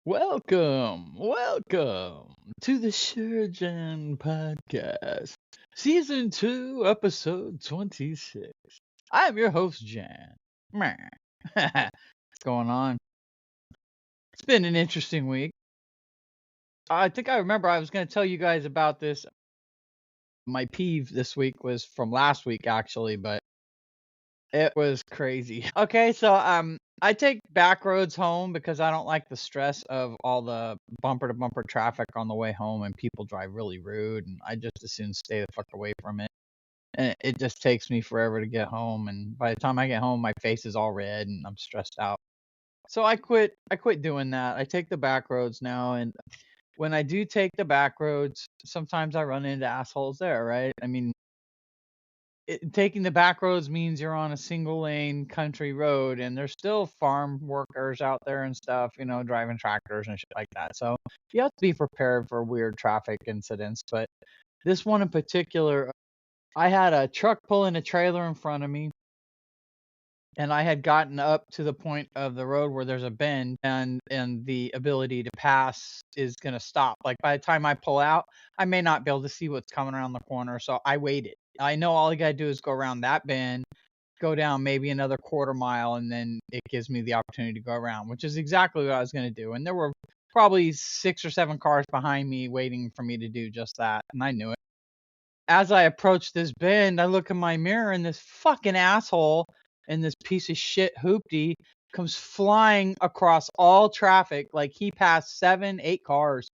Welcome to the Jan Podcast, Season 2, Episode 26. I'm your host, Jan. Meh. What's going on? It's been an interesting week. I think I remember I was going to tell you guys about this. My peeve this week was from last week, actually, but it was crazy. Okay, so I take back roads home because I don't like the stress of all the bumper to bumper traffic on the way home, and people drive really rude, and I just as soon stay the fuck away from it. And it just takes me forever to get home, and by the time I get home my face is all red and I'm stressed out. So I quit doing that. I take the back roads now, and when I do take the back roads, sometimes I run into assholes there, right? I mean, taking the back roads means you're on a single lane country road, and there's still farm workers out there and stuff, driving tractors and shit like that. So you have to be prepared for weird traffic incidents. But this one in particular, I had a truck pulling a trailer in front of me, and I had gotten up to the point of the road where there's a bend, and the ability to pass is gonna stop. Like by the time I pull out, I may not be able to see what's coming around the corner, so I waited. I know all you gotta do is go around that bend, go down maybe another quarter mile, and then it gives me the opportunity to go around, which is exactly what I was gonna do. And there were probably 6 or 7 cars behind me waiting for me to do just that, and I knew it. As I approach this bend, I look in my mirror, and this fucking asshole and this piece of shit hoopty comes flying across all traffic. Like he passed 7, 8 cars,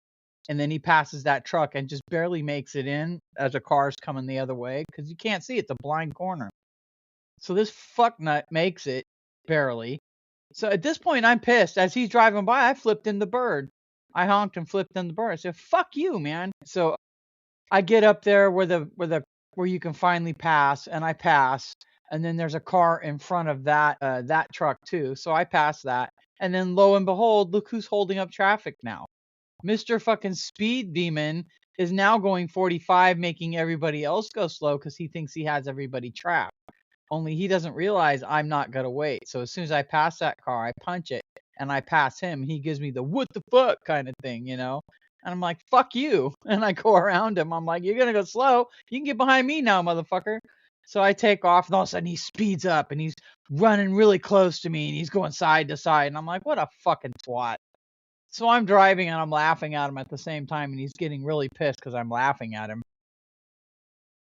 and then he passes that truck and just barely makes it in as a car's coming the other way because you can't see, it's a blind corner. So this fucknut makes it barely. So at this point, I'm pissed. As he's driving by, I flipped in the bird. I honked and flipped in the bird. I said, "Fuck you, man." So I get up there where you can finally pass, and I pass, and then there's a car in front of that truck too. So I pass that, and then lo and behold, look who's holding up traffic now. Mr. fucking Speed Demon is now going 45, making everybody else go slow because he thinks he has everybody trapped. Only he doesn't realize I'm not gonna wait. So as soon as I pass that car, I punch it and I pass him. He gives me the what the fuck kind of thing. And I'm like, fuck you. And I go around him. I'm like, you're gonna go slow. You can get behind me now, motherfucker. So I take off, and all of a sudden he speeds up and he's running really close to me and he's going side to side. And I'm like, what a fucking twat. So I'm driving and I'm laughing at him at the same time, and he's getting really pissed because I'm laughing at him.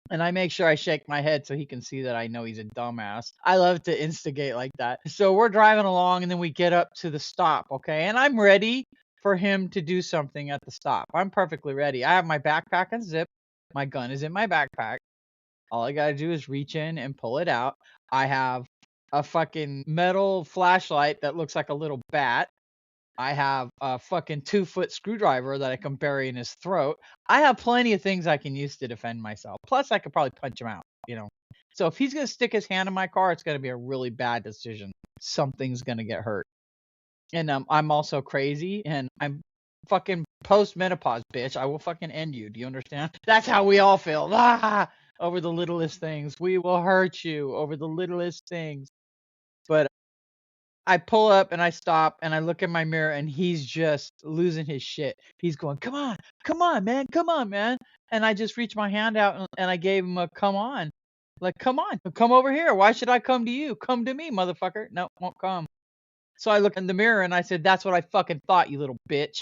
And I make sure I shake my head so he can see that I know he's a dumbass. I love to instigate like that. So we're driving along, and then we get up to the stop, okay? And I'm ready for him to do something at the stop. I'm perfectly ready. I have my backpack unzipped. My gun is in my backpack. All I gotta do is reach in and pull it out. I have a fucking metal flashlight that looks like a little bat. I have a fucking 2-foot screwdriver that I can bury in his throat. I have plenty of things I can use to defend myself. Plus, I could probably punch him out. So if he's going to stick his hand in my car, it's going to be a really bad decision. Something's going to get hurt. And I'm also crazy, and I'm fucking post-menopause, bitch. I will fucking end you. Do you understand? That's how we all feel. Over the littlest things. We will hurt you over the littlest things. But I pull up and I stop and I look in my mirror, and he's just losing his shit. He's going, come on, man, come on, man. And I just reached my hand out and I gave him a come on. Like, come on, come over here. Why should I come to you? Come to me, motherfucker. No, won't come. So I look in the mirror and I said, that's what I fucking thought, you little bitch.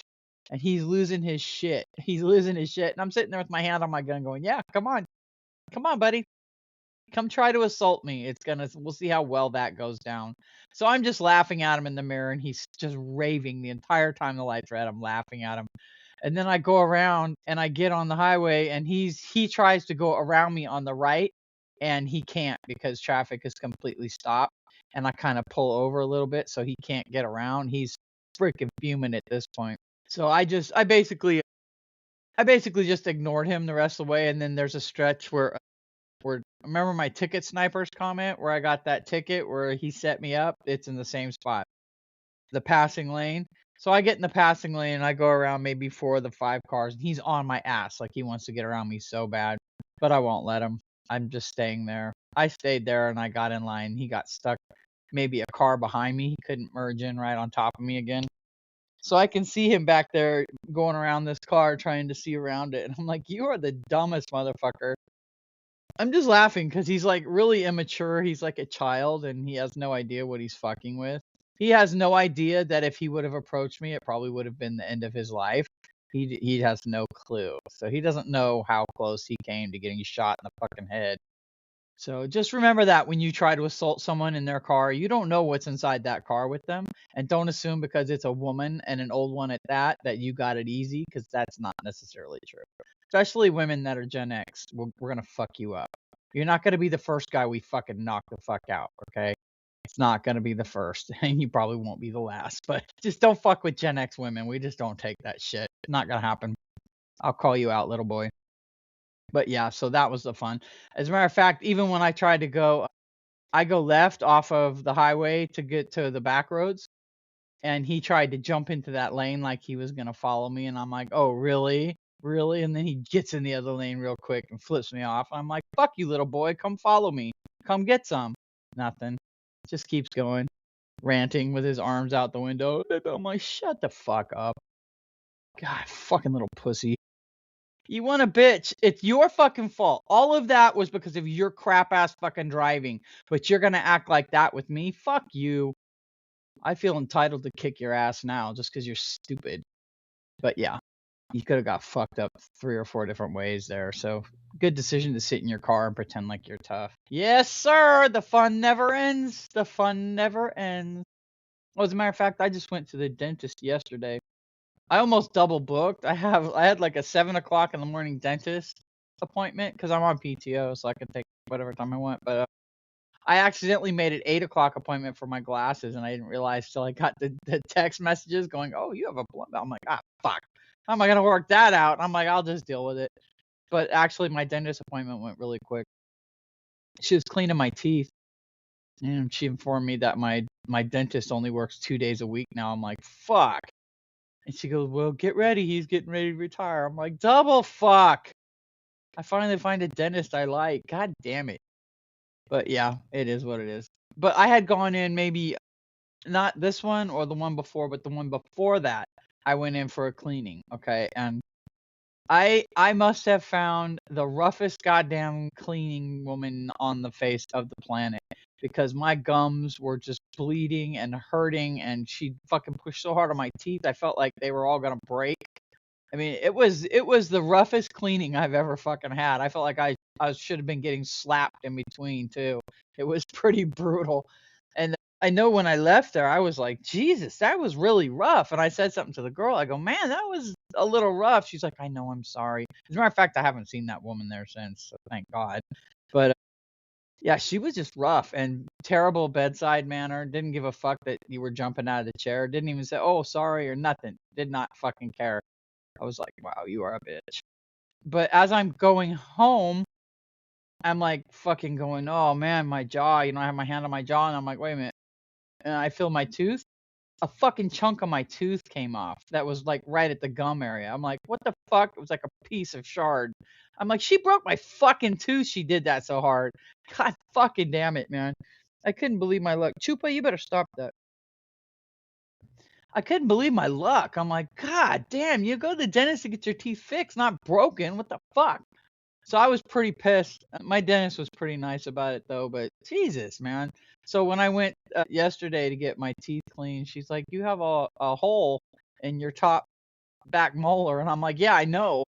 And he's losing his shit. He's losing his shit. And I'm sitting there with my hand on my gun going, yeah, come on. Come on, buddy. Come try to assault me. We'll see how well that goes down. So I'm just laughing at him in the mirror, and he's just raving the entire time the light's red. I'm laughing at him. And then I go around and I get on the highway, and he tries to go around me on the right, and he can't because traffic is completely stopped. And I kind of pull over a little bit so he can't get around. He's freaking fuming at this point. So I basically just ignored him the rest of the way. And then there's a stretch where remember my ticket snipers comment where I got that ticket where he set me up? It's in the same spot, the passing lane. So I get in the passing lane and I go around maybe 4 of the 5 cars, and he's on my ass. Like he wants to get around me so bad, but I won't let him. I'm just staying there. I stayed there and I got in line. He got stuck maybe a car behind me. He couldn't merge in right on top of me again. So I can see him back there going around this car trying to see around it. And I'm like, you are the dumbest motherfucker. I'm just laughing because he's like really immature. He's like a child and he has no idea what he's fucking with. He has no idea that if he would have approached me, it probably would have been the end of his life. He has no clue. So he doesn't know how close he came to getting shot in the fucking head. So just remember that when you try to assault someone in their car, you don't know what's inside that car with them. And don't assume because it's a woman and an old one at that, that you got it easy, because that's not necessarily true. Especially women that are Gen X, we're going to fuck you up. You're not going to be the first guy we fucking knock the fuck out, okay? It's not going to be the first, and you probably won't be the last. But just don't fuck with Gen X women. We just don't take that shit. Not going to happen. I'll call you out, little boy. But yeah, so that was the fun. As a matter of fact, even when I tried to go, I go left off of the highway to get to the back roads, and he tried to jump into that lane like he was gonna follow me, and I'm like, oh really? Really? And then he gets in the other lane real quick and flips me off. I'm like, fuck you, little boy, come follow me. Come get some. Nothing. Just keeps going, ranting with his arms out the window. I'm like, shut the fuck up. God, fucking little pussy. You want a bitch. It's your fucking fault. All of that was because of your crap ass fucking driving. But you're going to act like that with me? Fuck you. I feel entitled to kick your ass now just because you're stupid. But yeah, you could have got fucked up 3 or 4 different ways there. So good decision to sit in your car and pretend like you're tough. Yes, sir. The fun never ends. The fun never ends. Well, as a matter of fact, I just went to the dentist yesterday. I almost double booked. I had like a 7 o'clock in the morning dentist appointment because I'm on PTO, so I can take whatever time I want. But I accidentally made an 8 o'clock appointment for my glasses, and I didn't realize till I got the text messages going, "Oh, you have a blood." I'm like, ah, fuck. How am I gonna work that out? I'm like, I'll just deal with it. But actually, my dentist appointment went really quick. She was cleaning my teeth, and she informed me that my dentist only works 2 days a week now. I'm like, fuck. And she goes, well, get ready. He's getting ready to retire. I'm like, double fuck. I finally find a dentist I like. God damn it. But yeah, it is what it is. But I had gone in maybe not this one or the one before, but the one before that. I went in for a cleaning. Okay. And I must have found the roughest goddamn cleaning woman on the face of the planet because my gums were just bleeding and hurting, and she fucking pushed so hard on my teeth I felt like they were all gonna break. I mean, it was the roughest cleaning I've ever fucking had. I felt like I should have been getting slapped in between too. It was pretty brutal. And I know when I left there, I was like, Jesus, that was really rough. And I said something to the girl. I go, man, that was a little rough. She's like, I know, I'm sorry. As a matter of fact, I haven't seen that woman there since, so thank God. But yeah, she was just rough and terrible bedside manner. Didn't give a fuck that you were jumping out of the chair. Didn't even say, oh, sorry or nothing. Did not fucking care. I was like, wow, you are a bitch. But as I'm going home, I'm like fucking going, oh man, my jaw, I have my hand on my jaw, and I'm like, wait a minute. And I feel my tooth. A fucking chunk of my tooth came off. That was like right at the gum area. I'm like, what the fuck? It was like a piece of shard. I'm like, she broke my fucking tooth. She did that so hard. God fucking damn it, man. I couldn't believe my luck. Chupa, you better stop that. I couldn't believe my luck. I'm like, God damn, you go to the dentist to get your teeth fixed, not broken. What the fuck? So I was pretty pissed. My dentist was pretty nice about it though, but Jesus, man. So when I went yesterday to get my teeth cleaned, she's like, you have a hole in your top back molar. And I'm like, yeah, I know.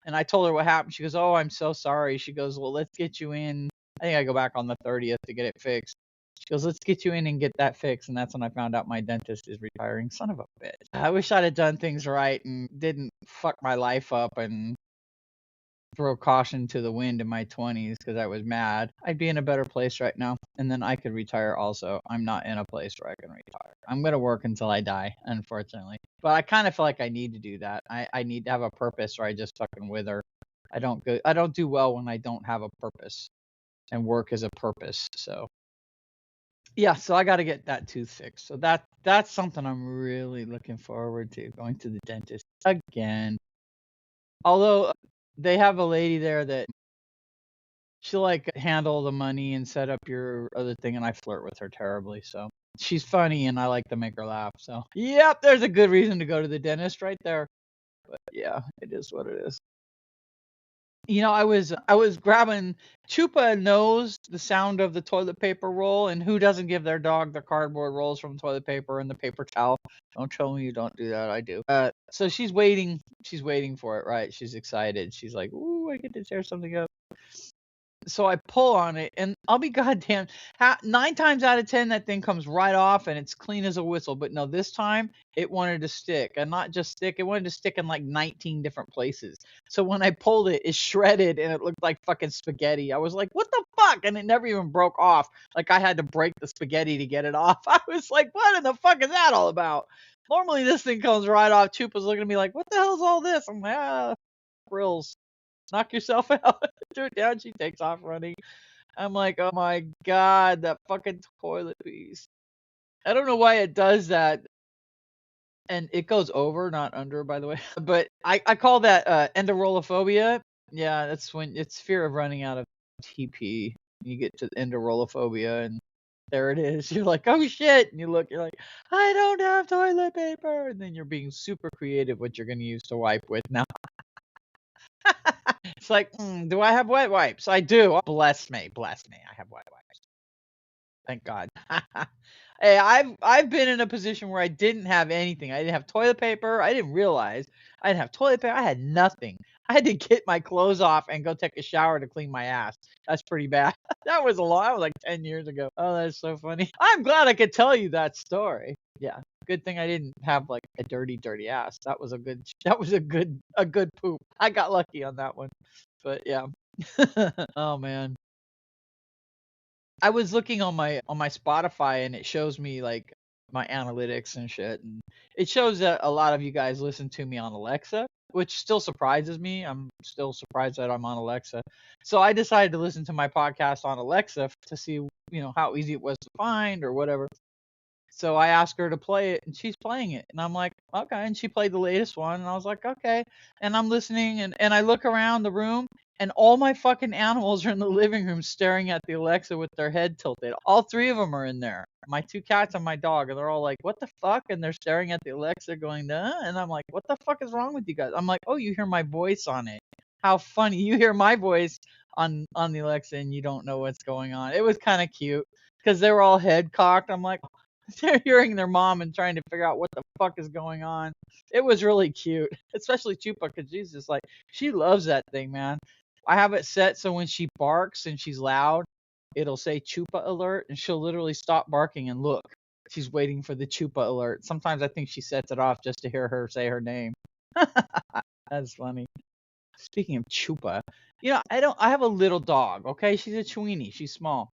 And I told her what happened. She goes, oh, I'm so sorry. She goes, well, let's get you in. I think I go back on the 30th to get it fixed. She goes, let's get you in and get that fixed. And that's when I found out my dentist is retiring. Son of a bitch. I wish I'd have done things right and didn't fuck my life up and throw caution to the wind in my 20s because I was mad. I'd be in a better place right now. And then I could retire also. I'm not in a place where I can retire. I'm going to work until I die, unfortunately. But I kind of feel like I need to do that. I need to have a purpose or I just fucking wither. I don't do well when I don't have a purpose. And work is a purpose. So yeah, so I got to get that tooth fixed. So that's something I'm really looking forward to, going to the dentist again. Although they have a lady there that she'll like handle the money and set up your other thing, and I flirt with her terribly. So she's funny and I like to make her laugh. So, yep, there's a good reason to go to the dentist right there. But yeah, it is what it is. I was grabbing. Chupa knows the sound of the toilet paper roll, and who doesn't give their dog the cardboard rolls from toilet paper and the paper towel? Don't tell me you don't do that. I do. So she's waiting. She's waiting for it, right? She's excited. She's like, "Ooh, I get to tear something up." So I pull on it, and I'll be goddamn 9 times out of 10 that thing comes right off, and it's clean as a whistle. But no, this time it wanted to stick, and not just stick. It wanted to stick in like 19 different places. So when I pulled it, it shredded, and it looked like fucking spaghetti. I was like, "What the fuck?" And it never even broke off. Like I had to break the spaghetti to get it off. I was like, "What in the fuck is that all about?" Normally this thing comes right off. Chupa's looking at me like, "What the hell's all this?" I'm like, "Grills. Knock yourself out." Threw it down. She takes off running. I'm like, oh my God, that fucking toilet piece. I don't know why it does that. And it goes over, not under, by the way. But I call that enderolophobia. Yeah, that's when it's fear of running out of TP. You get to enderolophobia, and there it is. You're like, oh shit. And you look, you're like, I don't have toilet paper. And then you're being super creative what you're going to use to wipe with now. It's like, do I have wet wipes? I do. Oh, bless me. I have wet wipes. Thank God. Hey, I've been in a position where I didn't have anything. I didn't have toilet paper. I didn't realize I didn't have toilet paper. I had nothing. I had to get my clothes off and go take a shower to clean my ass. That's pretty bad. That was a lot. That was like 10 years ago. Oh, that's so funny. I'm glad I could tell you that story. Yeah. Good thing I didn't have like a dirty, dirty ass. That was a good poop. I got lucky on that one. But yeah. Oh man. I was looking on my Spotify, and it shows me like my analytics and shit, and it shows that a lot of you guys listen to me on Alexa, which still surprises me. I'm still surprised that I'm on Alexa. So I decided to listen to my podcast on Alexa to see, how easy it was to find or whatever. So I asked her to play it, and she's playing it. And I'm like, okay. And she played the latest one, and I was like, okay. And I'm listening, and I look around the room, and all my fucking animals are in the living room staring at the Alexa with their head tilted. All three of them are in there. My 2 cats and my dog, and they're all like, what the fuck? And they're staring at the Alexa going, and I'm like, what the fuck is wrong with you guys? I'm like, oh, you hear my voice on it. How funny. You hear my voice on the Alexa, and you don't know what's going on. It was kind of cute because they were all head cocked. I'm like, they're hearing their mom and trying to figure out what the fuck is going on. It was really cute, especially Chupa, because she's just like, she loves that thing, man. I have it set so when she barks and she's loud, it'll say Chupa alert, and she'll literally stop barking and look. She's waiting for the Chupa alert. Sometimes I think she sets it off just to hear her say her name. That's funny. Speaking of Chupa, I have a little dog, okay? She's a Chiweenie. She's small.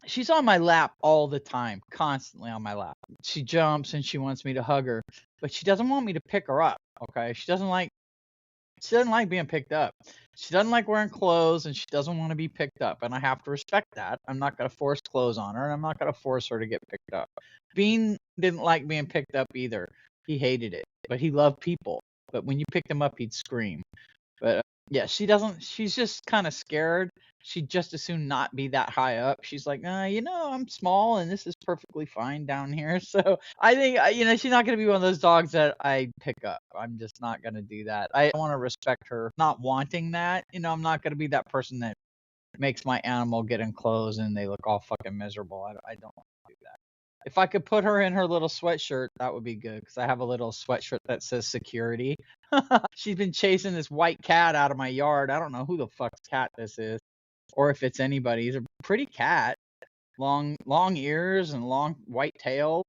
She's on my lap all the time, constantly on my lap. She jumps and she wants me to hug her, but she doesn't want me to pick her up. Okay, she doesn't like being picked up. She doesn't like wearing clothes, and she doesn't want to be picked up, and I have to respect that. I'm not going to force clothes on her, and I'm not going to force her to get picked up. Bean didn't like being picked up either. He hated it, but he loved people. But when you picked him up, he'd scream. But yeah, she doesn't. She's just kind of scared. She'd just as soon not be that high up. She's like, I'm small, and this is perfectly fine down here. So I think, she's not going to be one of those dogs that I pick up. I'm just not going to do that. I want to respect her not wanting that. I'm not going to be that person that makes my animal get enclosed and they look all fucking miserable. I don't want to do that. If I could put her in her little sweatshirt, that would be good, because I have a little sweatshirt that says security. She's been chasing this white cat out of my yard. I don't know who the fuck's cat this is, or if it's anybody. He's a pretty cat. Long ears and long white tail,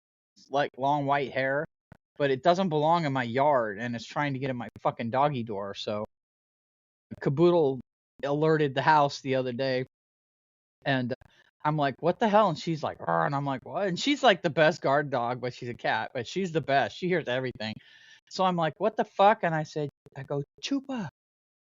like long white hair. But it doesn't belong in my yard, and it's trying to get in my fucking doggy door. So Caboodle alerted the house the other day, and I'm like, what the hell? And she's like, and I'm like, what? And she's like the best guard dog, but she's a cat, but she's the best. She hears everything. So I'm like, what the fuck? And I go, Chupa,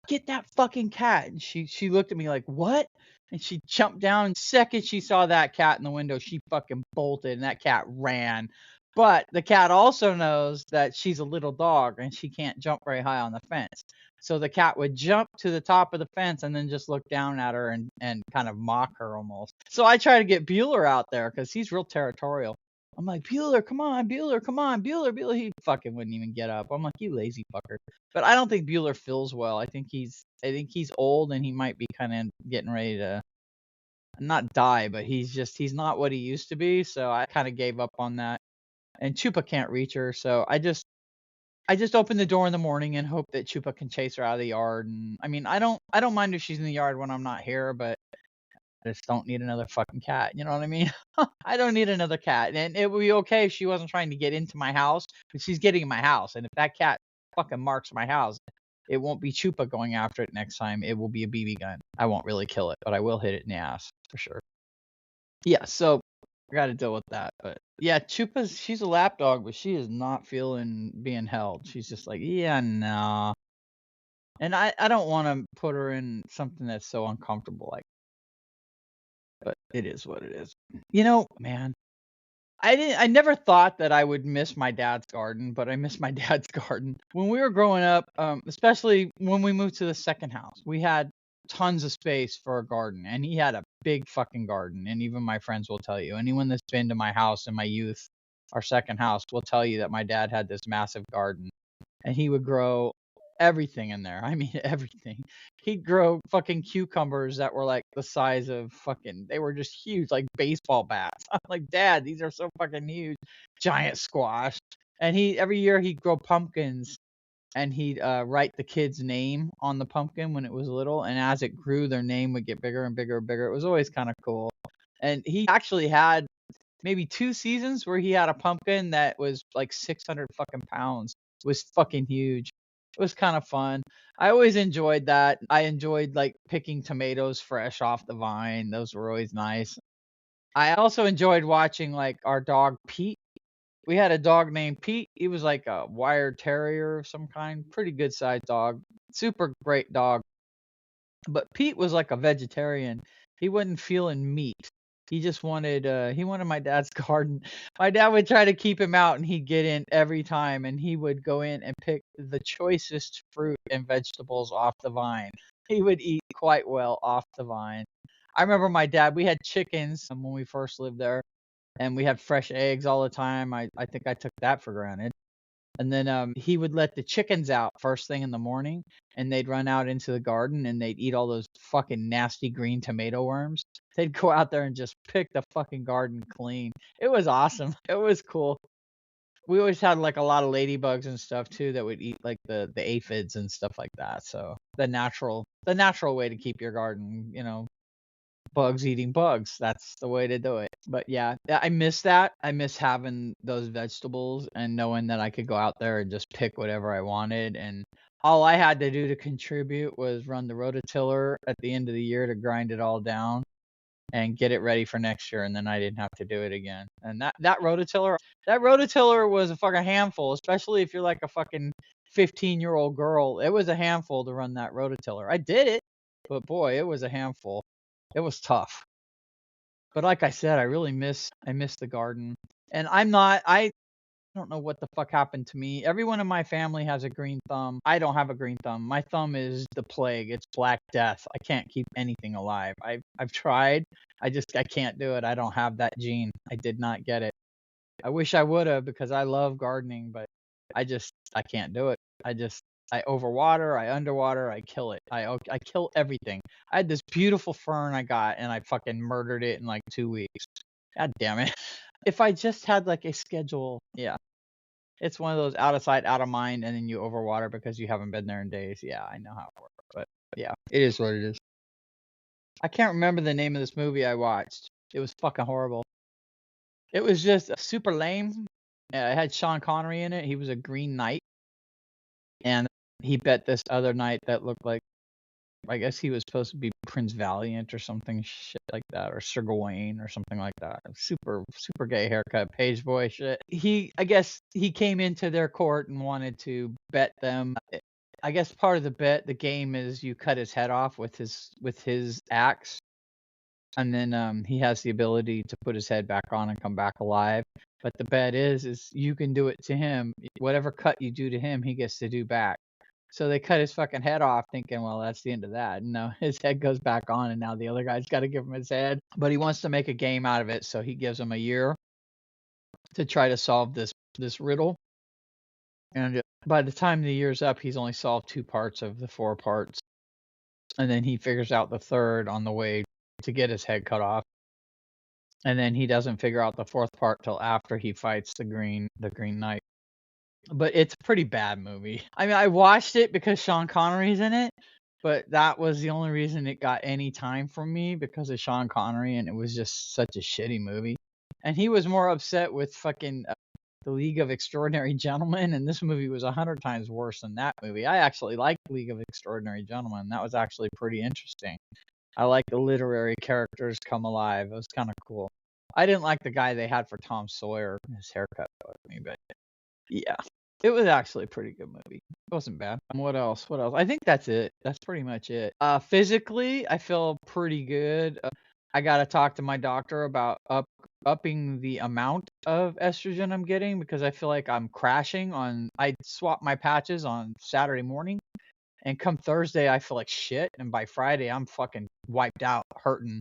get that fucking cat. And she looked at me like, what? And she jumped down. And second she saw that cat in the window, she fucking bolted, and that cat ran. But the cat also knows that she's a little dog and she can't jump very high on the fence. So the cat would jump to the top of the fence and then just look down at her and kind of mock her almost. So I try to get Bueller out there because he's real territorial. I'm like, Bueller, come on, Bueller, come on, Bueller. He fucking wouldn't even get up. I'm like, you lazy fucker. But I don't think Bueller feels well. I think he's old and he might be kind of getting ready to not die, but he's not what he used to be. So I kind of gave up on that. And Chupa can't reach her, so I just open the door in the morning and hope that Chupa can chase her out of the yard. And I mean, I don't mind if she's in the yard when I'm not here, but I just don't need another fucking cat. You know what I mean? I don't need another cat. And it would be okay if she wasn't trying to get into my house, but she's getting in my house. And if that cat fucking marks my house, it won't be Chupa going after it next time. It will be a BB gun. I won't really kill it, but I will hit it in the ass for sure. Yeah, so I got to deal with that. But yeah, she's a lap dog, but she is not feeling being held. She's just like, yeah, no. And I don't want to put her in something that's so uncomfortable, like, but it is what it is. Man, I never thought that I would miss my dad's garden, but I miss my dad's garden. When we were growing up, especially when we moved to the second house, we had tons of space for a garden, and he had a big fucking garden. And even my friends will tell you, anyone that's been to my house in my youth, our second house, will tell you that my dad had this massive garden, and he would grow everything in there. I mean, everything. He'd grow fucking cucumbers that were like the size of they were just huge, like baseball bats. I'm like, Dad, these are so fucking huge. Giant squash. And every year he'd grow pumpkins, and he'd write the kid's name on the pumpkin when it was little. And as it grew, their name would get bigger and bigger and bigger. It was always kind of cool. And he actually had maybe 2 seasons where he had a pumpkin that was like 600 fucking pounds. It was fucking huge. It was kind of fun. I always enjoyed that. I enjoyed like picking tomatoes fresh off the vine. Those were always nice. I also enjoyed watching like our dog Pete. We had a dog named Pete. He was like a wire terrier of some kind. Pretty good sized dog. Super great dog. But Pete was like a vegetarian. He wasn't feeling meat. He wanted my dad's garden. My dad would try to keep him out, and he'd get in every time, and he would go in and pick the choicest fruit and vegetables off the vine. He would eat quite well off the vine. I remember my dad, we had chickens when we first lived there, and we had fresh eggs all the time. I think I took that for granted. And then he would let the chickens out first thing in the morning, and they'd run out into the garden and they'd eat all those fucking nasty green tomato worms. They'd go out there and just pick the fucking garden clean. It was awesome. It was cool. We always had like a lot of ladybugs and stuff too that would eat like the aphids and stuff like that. So the natural way to keep your garden, bugs eating bugs. That's the way to do it. But yeah, I miss that. I miss having those vegetables and knowing that I could go out there and just pick whatever I wanted. And all I had to do to contribute was run the rototiller at the end of the year to grind it all down and get it ready for next year. And then I didn't have to do it again. And that rototiller was a fucking handful, especially if you're like a fucking 15-year-old girl. It was a handful to run that rototiller. I did it, but boy, it was a handful. It was tough. But like I said, I miss the garden. And I don't know what the fuck happened to me. Everyone in my family has a green thumb. I don't have a green thumb. My thumb is the plague. It's Black Death. I can't keep anything alive. I've tried. I can't do it. I don't have that gene. I did not get it. I wish I would have, because I love gardening, but I can't do it. I overwater, I underwater, I kill it. I kill everything. I had this beautiful fern I got, and I fucking murdered it in like 2 weeks. God damn it. If I just had like a schedule, yeah. It's one of those out of sight, out of mind, and then you overwater because you haven't been there in days. Yeah, I know how it works. But yeah, it is what it is. I can't remember the name of this movie I watched. It was fucking horrible. It was just super lame. It had Sean Connery in it. He was a Green Knight, and he bet this other knight that looked like, I guess he was supposed to be Prince Valiant or something shit like that, or Sir Gawain or something like that. Super, super gay haircut, page boy shit. I guess he came into their court and wanted to bet them. I guess part of the game is you cut his head off with his axe, and then he has the ability to put his head back on and come back alive. But the bet is you can do it to him. Whatever cut you do to him, he gets to do back. So they cut his fucking head off, thinking, well, that's the end of that. No, his head goes back on, and now the other guy's got to give him his head. But he wants to make a game out of it, so he gives him a year. to try to solve this riddle. And by the time the year's up, he's only solved 2 parts of the 4 parts. And then he figures out the third on the way to get his head cut off. And then he doesn't figure out the 4th part till after he fights the Green Knight. But it's a pretty bad movie. I mean, I watched it because Sean Connery's in it, but that was the only reason it got any time from me, because of Sean Connery, and it was just such a shitty movie. And he was more upset with fucking The League of Extraordinary Gentlemen, and this movie was 100 times worse than that movie. I actually liked League of Extraordinary Gentlemen. That was actually pretty interesting. I like the literary characters come alive. It was kind of cool. I didn't like the guy they had for Tom Sawyer. His haircut bothered me, but yeah. It was actually a pretty good movie. It wasn't bad. What else? I think that's it. That's pretty much it. Physically, I feel pretty good. I got to talk to my doctor about upping the amount of estrogen I'm getting, because I feel like I'm crashing I swapped my patches on Saturday morning, and come Thursday, I feel like shit. And by Friday, I'm fucking wiped out, hurting.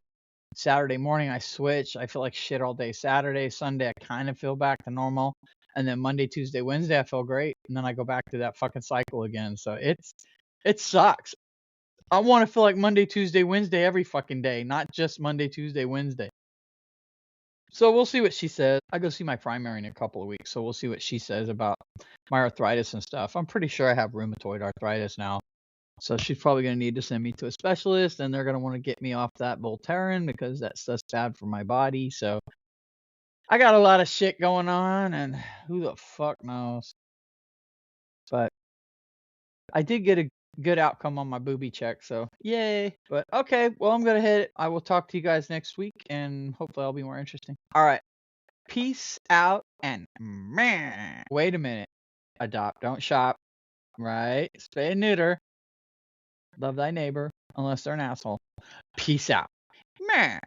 Saturday morning, I switch. I feel like shit all day Saturday. Sunday, I kind of feel back to normal. And then Monday, Tuesday, Wednesday, I feel great. And then I go back to that fucking cycle again. So it sucks. I want to feel like Monday, Tuesday, Wednesday every fucking day, not just Monday, Tuesday, Wednesday. So we'll see what she says. I go see my primary in a couple of weeks. So we'll see what she says about my arthritis and stuff. I'm pretty sure I have rheumatoid arthritis now. So she's probably going to need to send me to a specialist, and they're going to want to get me off that Voltaren, because that stuff's bad for my body. So I got a lot of shit going on, and who the fuck knows. But I did get a good outcome on my booby check, so yay. But okay, well, I'm going to hit it. I will talk to you guys next week, and hopefully I'll be more interesting. All right. Peace out, and man. Wait a minute. Adopt, don't shop. Right? Spay and neuter. Love thy neighbor, unless they're an asshole. Peace out. Meh.